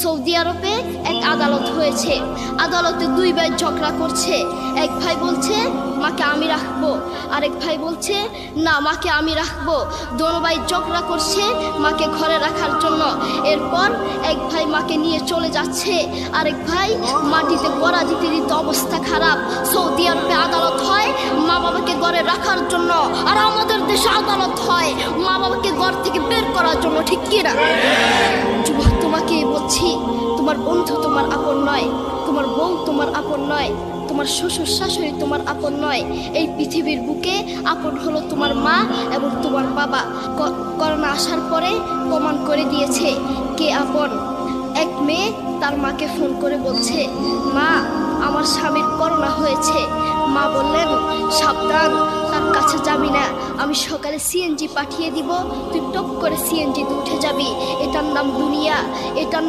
Saudi আরবে এক আদালত হয়েছে। আদালতে দুই ভাই ঝগড়া করছে। এক ভাই বলছে মাকে আমি রাখবো, আরেক ভাই বলছে না মাকে আমি রাখবো। দোনো ভাই ঝগড়া করছে মাকে ঘরে রাখার জন্য। এরপর এক ভাই মাকে নিয়ে চলে যাচ্ছে, আরেক ভাই মাটিতে গড়া দিতে দিতে অবস্থা খারাপ। সৌদি আরবে আদালত হয় মা বাবাকে ঘরে রাখার জন্য, আর আমাদের দেশে আদালত হয় মা বাবাকে ঘর থেকে বের করার জন্য। ঠিক কি না? যুবক, তোমাকে বলছি, তোমার বন্ধু তোমার আপন নয়, তোমার বউ তোমার আপন নয়, তোমার শ্বশুর শাশুড়ি তোমার আপন নয়। এই পৃথিবীর বুকে আপন হলো তোমার মা এবং তোমার বাবা। করোনা আসার পরে প্রমাণ করে দিয়েছে কে আপন। এক মেয়ে তার মাকে ফোন করে বলছে, মা আমার স্বামীর করোনা হয়েছে। মা বললেন সাবধান, তার কাছে যাবি না, আমি সকালে সিএনজি পাঠিয়ে দিব, তুই টপ করে সিএনজিতে উঠে যাবি। এটার নাম দুনিয়া, এটার